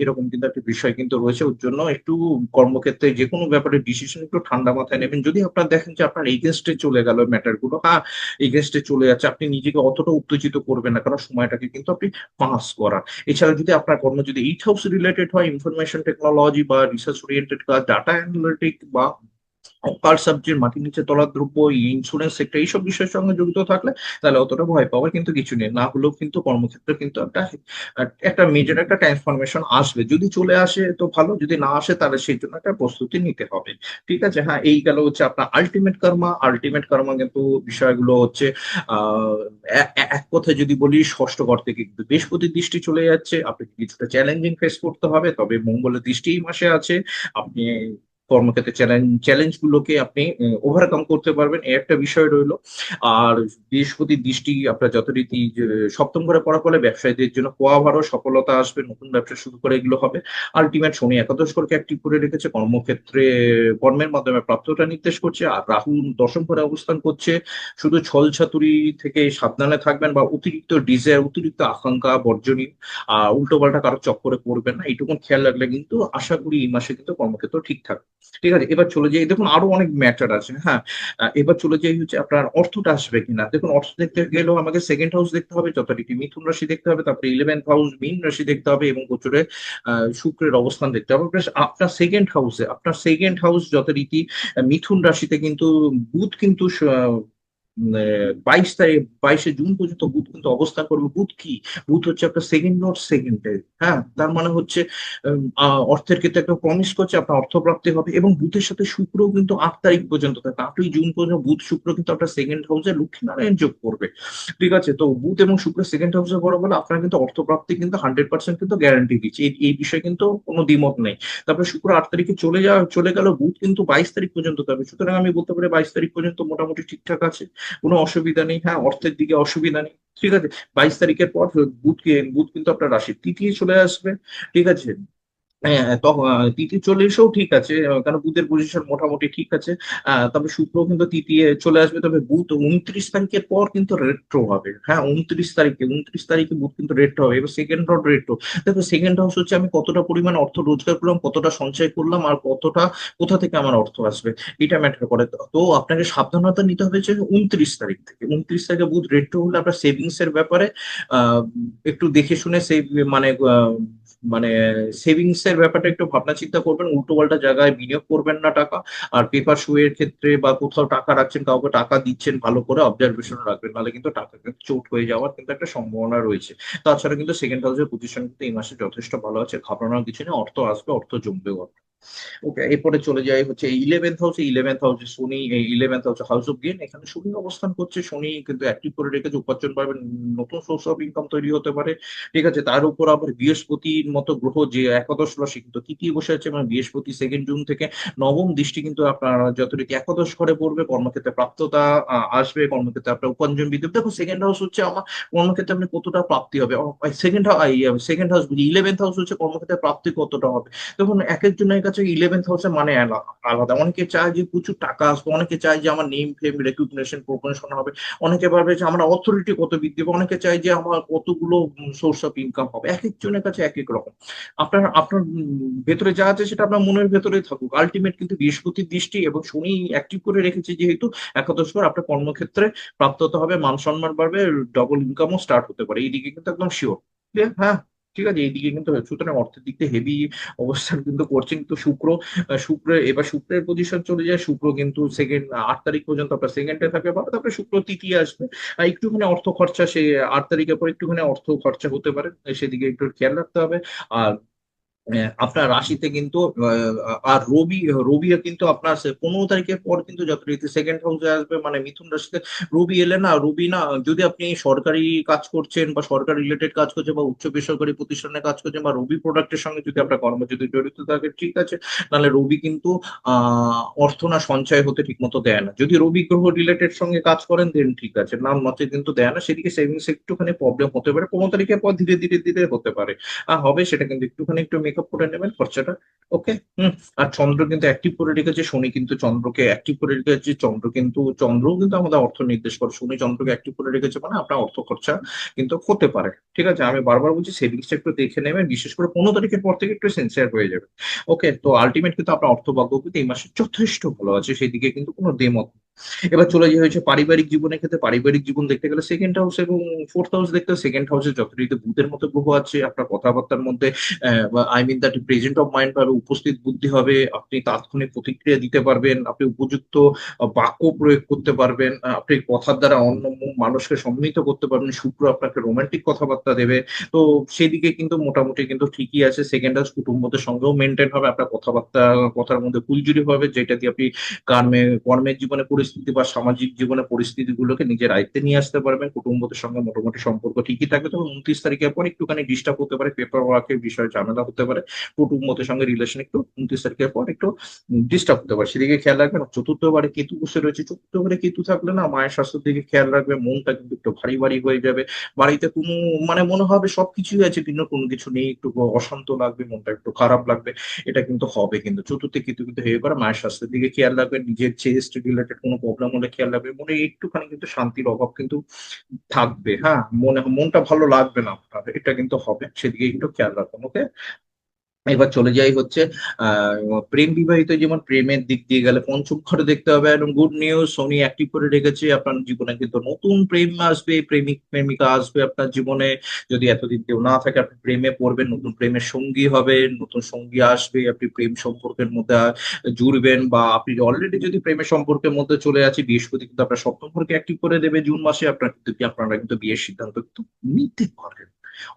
S1: এরকম কিন্তু একটা বিষয় কিন্তু রয়েছে। ওর জন্য একটু কর্মক্ষেত্রে যে কোনো ব্যাপারে ডিসিশন একটু ঠান্ডা মাথায় নেবেন। যদি আপনার দেখেন যে আপনার এগেনস্টে চলে গেল ম্যাটার গুলো, হ্যাঁ এগেনস্টে চলে যাচ্ছে, আপনি নিজেকে অতটা উত্তেজিত করবেন না, কারণ সময়টাকে কিন্তু আপনি পাস করার। এছাড়া যদি আপনার কর্ম যদি এইট হাউস রিলেটেড হয়, ইনফরমেশন টেকনোলজি বা রিসার্চ ওরিয়েন্টেড কাজ, ডাটা অ্যানালিটিক বা অকাল্ট সাবজেক্ট, মাটির নিচে তলার দ্রব্য, ইন্স্যুরেন্স সেক্টর, এইসব বিষয়ের সঙ্গে জড়িত থাকলে তাহলে অতটা ভয় পাওয়ার কিন্তু কিছু নেই। না হলেও কিন্তু কর্মক্ষেত্রে কিন্তু একটা একটা মেজর একটা ট্রান্সফরমেশন আসবে। যদি চলে আসে তো ভালো, যদি না আসে তাহলে সেই জন্য একটা প্রস্তুতি নিতে হবে। ঠিক আছে, হ্যাঁ এই গেল হচ্ছে আপনার আলটিমেট কর্মা। আলটিমেট কর্মা কিন্তু বিষয়গুলো হচ্ছে আহ এক কথায় যদি বলি, ষষ্ঠ ঘর থেকে কিন্তু বৃহস্পতির দৃষ্টি চলে যাচ্ছে, আপনাকে কিছুটা চ্যালেঞ্জিং ফেস করতে হবে, তবে মঙ্গলের দৃষ্টি এই মাসে আছে। আপনি কর্মক্ষেত্রে চ্যালেঞ্জ গুলোকে আপনি ওভারকাম করতে পারবেন, এই একটা বিষয় রইলো। আর বৃহস্পতির দৃষ্টি আপনার যথারীতি যে সপ্তম ঘরে পড়ার ফলে ব্যবসায়ীদের জন্য পোয়া ভারও সফলতা আসবে, নতুন ব্যবসা শুরু করে এগুলো হবে। আলটিমেট শনি একাদশ ঘরকে অ্যাক্টিভ করে রেখেছে, কর্মক্ষেত্রে কর্মের মাধ্যমে প্রাপ্যতা নির্দেশ করছে। আর রাহু দশম ঘরে অবস্থান করছে। শুধু ছল ছাতুরি থেকে সাবধানে থাকবেন, বা অতিরিক্ত ডিজায়ার, অতিরিক্ত আকাঙ্ক্ষা বর্জনীয়। উল্টো পাল্টা কারো চক্করে পড়বেন না, এইটুকু খেয়াল রাখলে কিন্তু আশা করি এই মাসে কিন্তু কর্মক্ষেত্র ঠিকঠাক। ঠিক আছে, এবার চলে যাই, দেখুন আরো অনেক ম্যাটার আছে, হ্যাঁ। এবার চলে যাই হচ্ছে আপনার অর্থটা আসবে কিনা। দেখুন অর্থ দেখতে গেলেও আমাকে সেকেন্ড হাউস দেখতে হবে, যথারীতি মিথুন রাশি দেখতে হবে, তারপরে ইলেভেন্থ হাউস মীন রাশি দেখতে হবে, এবং গোচরে শুক্রের অবস্থান দেখতে হবে। Plus আপনার সেকেন্ড হাউস যথারীতি মিথুন রাশিতে কিন্তু বুধ কিন্তু 22 তারিখ, 22শে জুন পর্যন্ত বুধ কিন্তু অবস্থান করবে। বুধ কি? বুধ হচ্ছে আপনার সেকেন্ড লর্ড, সেকেন্ডে, হ্যাঁ তার মানে হচ্ছে অর্থের ক্ষেত্রে একটা প্রমিস করছে, আপনার অর্থ প্রাপ্তি হবে। এবং বুধের সাথে শুক্র কিন্তু 8 তারিখ পর্যন্ত থাকে, 8ই জুন পর্যন্ত বুধ শুক্র কিন্তু আপনার সেকেন্ড হাউসে লক্ষ্মীনারায়ণ যোগ করবে। ঠিক আছে, তো বুধ এবং শুক্র সেকেন্ড হাউসে পড়া বলে আপনার কিন্তু অর্থপ্রাপ্তি কিন্তু 100% কিন্তু গ্যারান্টি দিচ্ছে, এই বিষয়ে কিন্তু কোনো দ্বিমত নেই। তারপরে শুক্র 8 তারিখে চলে গেল, বুধ কিন্তু 22 তারিখ পর্যন্ত থাকবে। সুতরাং আমি বলতে পারি 22 তারিখ পর্যন্ত মোটামুটি ঠিকঠাক আছে, কোনো অসুবিধা নেই। হ্যাঁ অর্থের দিকে অসুবিধা নেই। ঠিক আছে, 22 তারিখের পর বুধ কিন্তু আপনার রাশি তৃতীয় চলে আসবে। ঠিক আছে, হ্যাঁ তখন তৃতীয় চলে এসেও ঠিক আছে, কারণ বুধের পজিশন মোটামুটি ঠিক আছে। তবে শুক্র কিন্তু তৃতীয় চলে আসবে, তবে বুধ 29 তারিখের পর কিন্তু রেট্রো হবে। হ্যাঁ 29 তারিখে বুধ কিন্তু রেট্রো হবে। এবার সেকেন্ড হাউস রেট্রো, দেখো সেকেন্ড হাউস হচ্ছে আমি কতটা পরিমাণ অর্থ রোজগার করলাম, কতটা সঞ্চয় করলাম, আর কতটা কোথা থেকে আমার অর্থ আসবে, এটা ম্যাটার করে। তো আপনাকে সাবধানতা নিতে হবে যে 29 তারিখে বুধ রেট্রো হলে আপনার সেভিংস এর ব্যাপারে আহ একটু দেখে শুনে সেই মানে মানে সেভিংস এর ব্যাপারটা একটু ভাবনা চিন্তা করবেন, উল্টো পাল্টা জায়গায় বিনিয়োগ করবেন না টাকা। আর পেপার শো এর ক্ষেত্রে বা কোথাও টাকা রাখছেন, কাউকে টাকা দিচ্ছেন, ভালো করে অবজারভেশন রাখবেন, নাহলে কিন্তু টাকা কিন্তু চোট হয়ে যাওয়ার কিন্তু একটা সম্ভাবনা রয়েছে। তাছাড়া কিন্তু সেকেন্ড হাউসের পজিশন কিন্তু এই মাসে যথেষ্ট ভালো আছে, ঘাবড়ানোর কিছু নেই, অর্থ আসবে, অর্থ জমবে। ওকে, এরপরে চলে যাই হচ্ছে ইলেভেন্থ হাউসে শনি, এই eleventh house house of gain, এখানে শনি অবস্থান করছে। শনি কিন্তু অ্যাক্টিভ করে রেখেছে, উপার্জন পাবেন, নতুন সোর্স অফ ইনকাম তৈরি হতে পারে। ঠিক আছে, তার উপর আবার বৃহস্পতির মতো গ্রহ যে একাদশ রাশি কিন্তু তৃতীয় বসে আছে, এবং বৃহস্পতি 2 জুন থেকে নবম দৃষ্টি কিন্তু আপনার যথারীতি একাদশ ঘরে পড়বে, কর্মক্ষেত্রে প্রাপ্ততা আসবে, কর্মক্ষেত্রে আপনার উপার্জন বৃদ্ধি হবে। দেখো সেকেন্ড হাউস হচ্ছে আমার কর্মক্ষেত্রে আপনি কতটা প্রাপ্তি হবে, সেকেন্ড হাউস বুঝি, ইলেভেন্থ হাউস হচ্ছে কর্মক্ষেত্রে প্রাপ্তি কতটা হবে। দেখুন এক একজনের কাছে ইলেভেন্থ হাউসের মানে আলাদা। অনেকে চায় যে প্রচুর টাকা আসবে, অনেকে চায় যে আমার নেম ফেম রেকগনিশন প্রমোশন হবে, অনেকে ভাবে যে আমার অথরিটি কত বৃদ্ধি পাবে, অনেকে চায় যে আমার কতগুলো সোর্স অফ ইনকাম হবে। এক একজনের কাছে এক এক রকম। আপনার ভেতরে যা আছে সেটা আপনার মনের ভেতরেই থাকুক। আলটিমেট কিন্তু বৃহস্পতির দৃষ্টি এবং শনি অ্যাক্টিভ করে রেখেছে যেহেতু একাদশ ঘর, আপনার কর্মক্ষেত্রে প্রাপ্ততা হবে, মান সম্মান বাড়বে, ডবল ইনকামও স্টার্ট হতে পারে, এইদিকে কিন্তু একদম শিওর। হ্যাঁ ঠিক আছে, এইদিকে কিন্তু সুতরাং অর্থের দিক দিয়ে হেভি অবস্থান কিন্তু করছে। কিন্তু শুক্রের পজিশন চলে যায়, শুক্র কিন্তু 8 তারিখ পর্যন্ত আপনার সেকেন্ডে থাকবে ভালো, তারপরে শুক্র তৃতীয় আসবে। একটুখানি অর্থ খরচা সে 8 তারিখের পর একটুখানি অর্থ খরচা হতে পারে, সেদিকে একটু খেয়াল রাখতে হবে। আর আপনার রাশিতে কিন্তু আর রবি, রবিও কিন্তু আপনার 15 তারিখের পর কিন্তু যথারীতি সেকেন্ড হাউসে আসবে, মানে মিথুন রাশিতে রবি এলে না, রবি না, যদি আপনি সরকারি কাজ করছেন বা সরকার রিলেটেড কাজ করছেন বা উচ্চ বেসরকারি প্রতিষ্ঠানে কাজ করছেন বা রবি প্রোডাক্টের সঙ্গে যদি আপনার কর্ম যদি জড়িত থাকে ঠিক আছে, নাহলে রবি কিন্তু অর্থ না সঞ্চয় হতে ঠিক মতো দেয় না। যদি রবি গ্রহ রিলেটেড সঙ্গে কাজ করেন দেন ঠিক আছে, নাম মতে কিন্তু দেয় না, সেদিকে সেভিংস একটুখানি প্রবলেম হতে পারে। 15 তারিখের পর ধীরে ধীরে ধীরে হতে পারে হবে, সেটা কিন্তু একটুখানি একটু মেকআপ করে নেবেন খরচাটা। ওকে। হুম। আর চন্দ্র কিন্তু অ্যাক্টিভ করে রেখেছে, শনি কিন্তু চন্দ্রকে অ্যাক্টিভ করে রেখেছে, চন্দ্রও কিন্তু আমাদের অর্থ নির্দেশ করে, শনি চন্দ্রকে অ্যাক্টিভ করে রেখেছে, মানে আপনার অর্থ খরচা কিন্তু হতে পারে। ঠিক আছে, আমি বারবার বলছি সেভিংসটা একটু দেখে নেবেন, বিশেষ করে 15 তারিখের পর থেকে একটু সিনসিয়ার হয়ে যাবে। ওকে, তো আলটিমেট কিন্তু আপনার অর্থভাগ্য কিন্তু এই মাসে যথেষ্ট ভালো আছে, সেদিকে কিন্তু কোনো দ্বিমত নেই। এবার চলে যাওয়া হয়েছে পারিবারিক জীবনের ক্ষেত্রে। পারিবারিক জীবন দেখতে গেলে সেকেন্ড হাউস এবং ফোর্থ হাউস দেখতে, সেকেন্ড হাউসে যথারীতি বুধের মতো গ্রহ আছে, আপনার কথাবার্তার মধ্যে I mean that present of mind পাবে, উপস্থিত বুদ্ধি হবে, আপনি তাৎক্ষণিক প্রতিক্রিয়া দিতে পারবেন, আপনি উপযুক্ত বাক্য প্রয়োগ করতে পারবেন, আপনি কথার দ্বারা অন্য মানুষকে সম্মিলিত করতে পারবেন, শুক্র আপনাকে রোমান্টিক কথাবার্তা দেবে। তো সেদিকে কিন্তু মোটামুটি কিন্তু ঠিকই আছে। সেকেন্ড হাউস কুটুম্বদের সঙ্গেও মেনটেন হবে, আপনার কথাবার্তা, কথার মধ্যে ফুলজুরি হবে, যেটা দিয়ে আপনি কর্মের জীবনে পরিস্থিতি বা সামাজিক জীবনে পরিস্থিতিগুলোকে নিজের আয়ত্তে নিয়ে আসতে পারবেন। কুটুম্বদের সঙ্গে মোটামুটি সম্পর্ক ঠিকই থাকবে, তবে 29 তারিখের পর একটুখানি ডিস্টার্ব হতে পারে, পেপার ওয়ার্কের বিষয়ে ঝামেলা হতে পারে, কুটুম্বদের সঙ্গে রিলেশন একটু 29 তারিখের পর একটু ডিস্টার্ব হতে পারে, সেদিকে খেয়াল রাখবেন। চতুর্থ বারে কেতু বসে রয়েছে, চতুর্থ বারে কেতু থাকলে না মায়ের স্বাস্থ্যের দিকে খেয়াল রাখবে, মনটা কিন্তু একটু ভারী ভারী হয়ে যাবে, বাড়িতে কোনো মানে মনে হবে সবকিছুই আছে কিন্তু কোনো কিছু নেই, একটু অশান্ত লাগবে, মনটা একটু খারাপ লাগবে, এটা কিন্তু হবে। কিন্তু চতুর্থে কিন্তু কিন্তু হয়ে করে মায়ের স্বাস্থ্যের দিকে খেয়াল রাখবেন, নিজের চেস্ট রিলেটেড কোনো প্রবলেম হলে খেয়াল রাখবেন, মনে একটুখানি কিন্তু শান্তির অভাব কিন্তু থাকবে। হ্যাঁ, মনটা ভালো লাগবে না আপনার, এটা কিন্তু হবে, সেদিকে একটু খেয়াল রাখুন। ওকে। এবার চলে যাই হচ্ছে প্রেম বিবাহিত জীবন। প্রেমের দিক দিয়ে গেলে পঞ্চম ঘরে দেখতে হবে, এবং গুড নিউজ, শনি অ্যাক্টিভ করে রেখেছে, আপনার জীবনে কিন্তু নতুন প্রেম আসবে, প্রেমিক প্রেমিকা আসবে আপনার জীবনে। যদি এতদিন কেউ না থাকে, আপনি প্রেমে পড়বেন, নতুন প্রেমের সঙ্গী হবে, নতুন সঙ্গী আসবে, আপনি প্রেম সম্পর্কের মধ্যে জুড়বেন, বা আপনি অলরেডি যদি প্রেমের সম্পর্কের মধ্যে চলে আছে, বৃহস্পতি কিন্তু আপনার সপ্তম ঘরকে অ্যাক্টিভ করে দেবে জুন মাসে, আপনারা কিন্তু বিয়ের সিদ্ধান্ত কিন্তু নিতে পারেন।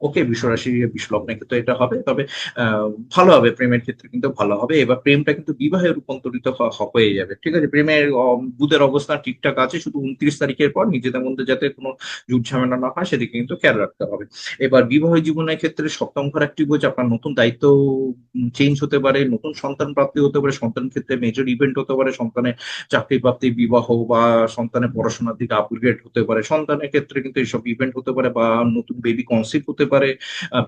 S1: ওকে, বিশ্বরাশি বিশ্বলগ্নের ক্ষেত্রে এটা হবে, তবে আহ ভালো হবে, প্রেমের ক্ষেত্রে কিন্তু ভালো হবে। এবার প্রেমটা কিন্তু বিবাহে রূপান্তরিত হয়ে যাবে। ঠিক আছে, প্রেমের বুধের অবস্থান ঠিকঠাক আছে, শুধু 29 তারিখের পর নিজেদের মধ্যে যাতে কোনো ঝুট ঝামেলা না হয় সেদিকে কিন্তু খেয়াল রাখতে হবে। এবার বিবাহ জীবনের ক্ষেত্রে সপ্তম ঘর একটি বলছে, আপনার নতুন দায়িত্ব চেঞ্জ হতে পারে, নতুন সন্তান প্রাপ্তি হতে পারে, সন্তানের ক্ষেত্রে মেজর ইভেন্ট হতে পারে, সন্তানের চাকরি প্রাপ্তি, বিবাহ, বা সন্তানের পড়াশোনার দিকে আপগ্রেড হতে পারে, সন্তানের ক্ষেত্রে কিন্তু এইসব ইভেন্ট হতে পারে, বা নতুন বেবি কনসিভ হতে পারে।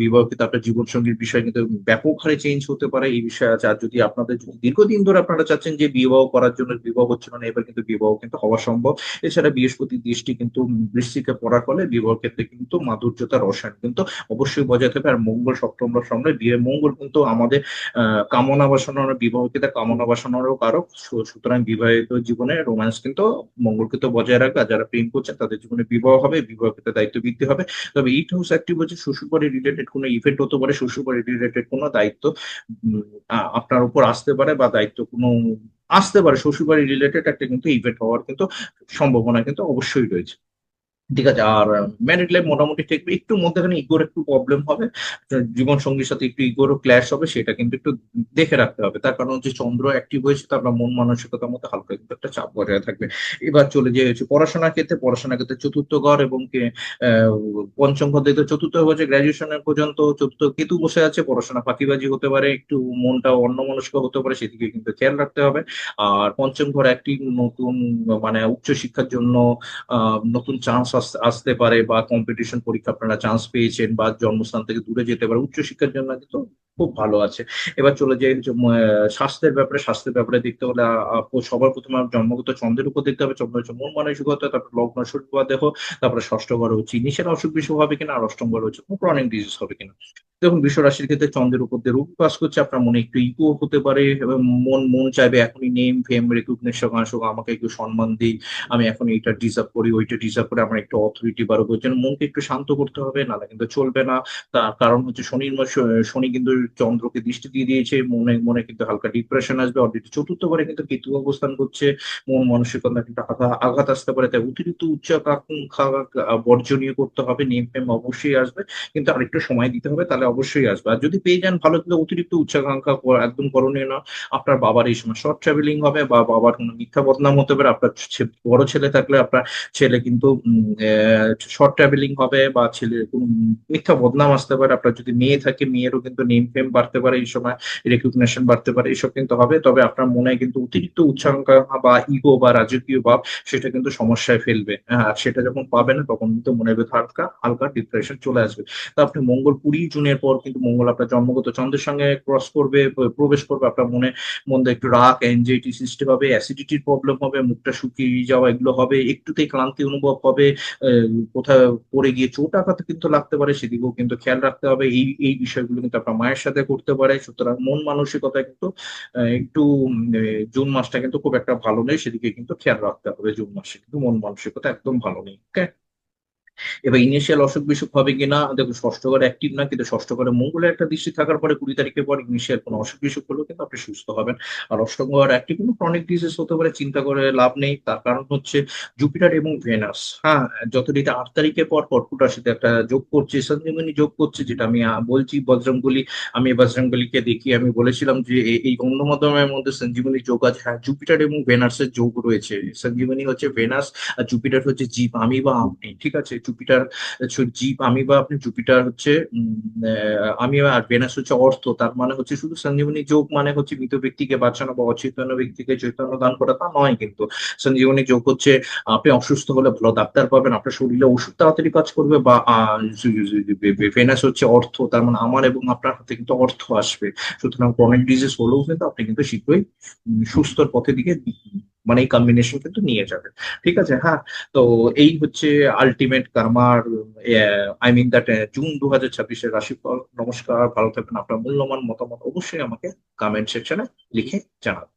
S1: বিবাহ কিন্তু আপনার জীবন সঙ্গীর বিষয় কিন্তু ব্যাপক হারে চেঞ্জ হতে পারে, এই বিষয়ে আছে। আর যদি আপনাদের যদি দীর্ঘদিন ধরে আপনারা চাচ্ছেন যে বিবাহ করার জন্য, বিবাহ হচ্ছিল না, এবার কিন্তু বিবাহ কিন্তু হওয়া সম্ভব। এছাড়া বৃহস্পতির দৃষ্টি কিন্তু বৃশ্চিকে পড়ার ফলে বিবাহ ক্ষেত্রে কিন্তু মাধুর্যতা, রসায়ন কিন্তু অবশ্যই বজায় থাকবে। আর মঙ্গল সপ্তম সঙ্গে বিয়ে, মঙ্গল কিন্তু আমাদের কামনা বাসনার, বিবাহ ক্ষেত্রে কামনা বাসনারও কারক, সুতরাং বিবাহিত জীবনে রোম্যান্স কিন্তু মঙ্গল কিন্তু বজায় রাখবে। আর যারা প্রেম করছেন তাদের জীবনে বিবাহ হবে, বিবাহ ক্ষেত্রে দায়িত্ব বৃদ্ধি হবে। তবে এইট হাউস অ্যাক্টিভ হচ্ছে, শ্বশুরবাড়ি রিলেটেড কোনো ইভেন্ট হতে পারে, শ্বশুরবাড়ি রিলেটেড কোনো দায়িত্ব উম, আপনার উপর আসতে পারে, বা দায়িত্ব কোনো আসতে পারে, শ্বশুরবাড়ি রিলেটেড একটা কিন্তু ইভেন্ট হওয়ার কিন্তু সম্ভাবনা কিন্তু অবশ্যই রয়েছে। ঠিক আছে। আর ম্যারিড লাইফ মোটামুটি ঠিক, একটু মধ্যখানে ইগোর একটু প্রবলেম হবে, জীবন সঙ্গীর সাথে একটু ইগোরও ক্ল্যাশ হবে, সেটা কিন্তু একটু দেখে রাখতে হবে। তার কারণ হচ্ছে চন্দ্র অ্যাক্টিভ হয়েছে, তো আপনার মন মানসিকতার মধ্যে হালকা কিন্তু একটা চাপ বজায় থাকবে। এবার চলে যে হচ্ছে পড়াশোনার ক্ষেত্রে চতুর্থ ঘর এবং আহ, পঞ্চম ঘর দেখতে, চতুর্থ হচ্ছে গ্রাজুয়েশনের পর্যন্ত, চতুর্থ কেতু বসে আছে, পড়াশোনা ফাঁকিবাজি হতে পারে, একটু মনটা অন্যমনস্ক হতে পারে, সেদিকে কিন্তু খেয়াল রাখতে হবে। আর পঞ্চম ঘর একটি নতুন মানে উচ্চশিক্ষার জন্য নতুন চান্স আসতে পারে, বা কম্পিটিশন পরীক্ষা আপনারা চান্স পেয়েছেন, বা জন্মস্থান থেকে দূরে যেতে পারে, উচ্চশিক্ষার জন্য কিন্তু খুব ভালো আছে। এবার চলে যাই হচ্ছে স্বাস্থ্যের ব্যাপারে দেখতে হলে সবার প্রথমে জন্মগত চন্দ্রের উপর দেখতে হবে, চন্দ্র হচ্ছে মন মানসিকতা, তারপর লগ্ন শরীর বা দেহ, তারপরে ষষ্ঠ ঘর হচ্ছে ইনিশিয়াল অসুখ বিসুখ হবে কিনা, আর অষ্টম ঘর হচ্ছে ক্রনিক ডিজিজ হবে কিনা। দেখুন, বিশ্ব রাশির ক্ষেত্রে চন্দ্রের উপর দিয়ে রবি পাস করছে, আপনার মনে একটু ইগো হতে পারে, এবং মন মন চাইবে এখনই নেম ফেম রেকগনিশন আসুক, আমাকে একটু সম্মান দিই, আমি এখন এইটা ডিজার্ভ করি, ওইটা ডিজার্ভ করে, আমার একটু অথরিটি বাড়াবো, ওই জন্য মনকে একটু শান্ত করতে হবে, নাহলে কিন্তু চলবে না। তার কারণ হচ্ছে শনি কিন্তু চন্দ্রকে দৃষ্টি দিয়ে দিয়েছে, মনে মনে কিন্তু হালকা ডিপ্রেশন আসবে। অলরেডি চতুর্থ ঘরে কিন্তু কেতু অবস্থান করছে, মন মানসিকতা কিন্তু আঘাত আসতে পারে। তাই অতিরিক্ত উচ্চাকাঙ্ক্ষা বর্জনীয় করতে হবে। নিয়ম ফেম অবশ্যই আসবে, কিন্তু আরেকটু সময় দিতে হবে, তাহলে অবশ্যই আসবে। আর যদি পেয়ে যান ভালো, কিন্তু অতিরিক্ত উচ্চাকাঙ্ক্ষা একদম করণীয় না। আপনার বাবার এই সময় শর্ট ট্রাভেলিং হবে, বা বাবার কোনো মিথ্যা বদনাম হতে পারে। আপনার বড় ছেলে থাকলে আপনার ছেলে কিন্তু শর্ট ট্রাভেলিং হবে, বা ছেলের কোনো মিথ্যা বদনাম আসতে পারে। আপনার যদি মেয়ে থাকে, মেয়েরও কিন্তু নেম ফেম বাড়তে পারে এই সময়, রেকগনিশন বাড়তে পারে, এসব কিন্তু হবে। তবে আপনার মনে কিন্তু অতিরিক্ত উচ্চাকাঙ্ক্ষা বা ইগো বা রাজকীয় ভাব, সেটা কিন্তু সমস্যায় ফেলবে। হ্যাঁ, আর সেটা যখন পাবে না, তখন কিন্তু মনের ভেতর হালকা হালকা ডিপ্রেশন চলে আসবে। তো আপনি মঙ্গল 20 জুনের পর কিন্তু মঙ্গল আপনার জন্মগত চন্দ্রের সঙ্গে ক্রস করবে, প্রবেশ করবে। আপনার মধ্যে একটু রাগ, অ্যাংজাইটি সৃষ্টি হবে, অ্যাসিডিটির প্রবলেম হবে, মুখটা শুকিয়ে যাওয়া এগুলো হবে, একটুতেই ক্লান্তি অনুভব হবে। কোথাও পড়ে গিয়ে চোট আঘাত কিন্তু লাগতে পারে, সেদিকেও কিন্তু খেয়াল রাখতে হবে। এই এই বিষয়গুলো কিন্তু আপনার মায়ের সাথে করতে পারে। সুতরাং মন মানসিকতা কিন্তু একটু জুন মাসটা কিন্তু খুব একটা ভালো নেই, সেদিকে কিন্তু খেয়াল রাখতে হবে। জুন মাসে কিন্তু মন মানসিকতা একদম ভালো নেই। ওকে। এবার ইনিশিয়াল অসুখ বিসুখ হবে কিনা দেখো, ষষ্ঠ ঘরে অ্যাক্টিভ না, কিন্তু ষষ্ঠ ঘরে মঙ্গলের একটা দৃষ্টি থাকার পরে 20 তারিখের পর ইনিশিয়াল কোনো অসুখ বিসুখ হলেও কিন্তু আপনি সুস্থ হবেন। আর অষ্টম ঘর অ্যাক্টিভ কোনো ক্রনিক ডিজিজ হতে পারে, চিন্তা করে লাভ নেই। তার কারণ হচ্ছে জুপিটার এবং ভেনাস, হ্যাঁ, যতদিন 8 তারিখের পর কর্কট রাশিতে একটা যোগ করছে, সঞ্জীবনী যোগ করছে, যেটা আমি বলছি বজরংবলী। আমি বজরংবলীকে দেখি, আমি বলেছিলাম যে এই গন্ধমাধ্যমের মধ্যে সঞ্জীবনী যোগ আছে। হ্যাঁ, জুপিটার এবং ভেনাসের যোগ রয়েছে। সঞ্জীবনী হচ্ছে ভেনাস, আর জুপিটার হচ্ছে জীব, আমি বা আপনি। ঠিক আছে, জুপিটার জীব, আমি বা আপনি। জুপিটার হচ্ছে আমি, আর ভেনাস হচ্ছে অর্থ। তার মানে হচ্ছে শুধু সঞ্জীবনী যোগ মানে হচ্ছে মৃত ব্যক্তিকে বাঁচানো বা অচেতন ব্যক্তিকে চৈতন্য দান করা, তা নয় কিন্তু। সঞ্জীবনী যোগ হচ্ছে আপনি অসুস্থ হলে ভালো ডাক্তার পাবেন, আপনার শরীরে ওষুধ তাড়াতাড়ি কাজ করবে। বা ভেনাস হচ্ছে অর্থ, তার মানে আমার এবং আপনার হাতে কিন্তু অর্থ আসবে। সুতরাং ক্রনিক ডিজিজ হলেও কিন্তু আপনি কিন্তু শীঘ্রই সুস্থর পথের দিকে, মানে এই কম্বিনেশন কিন্তু নিয়ে যাবেন। ঠিক আছে, হ্যাঁ। তো এই হচ্ছে আলটিমেট কার্মার, আই মিন দ্যাট জুন 2026-এর রাশিফল। নমস্কার, ভালো থাকবেন। আপনার মূল্যবান মতামত অবশ্যই আমাকে কমেন্ট সেকশনে লিখে জানাবেন।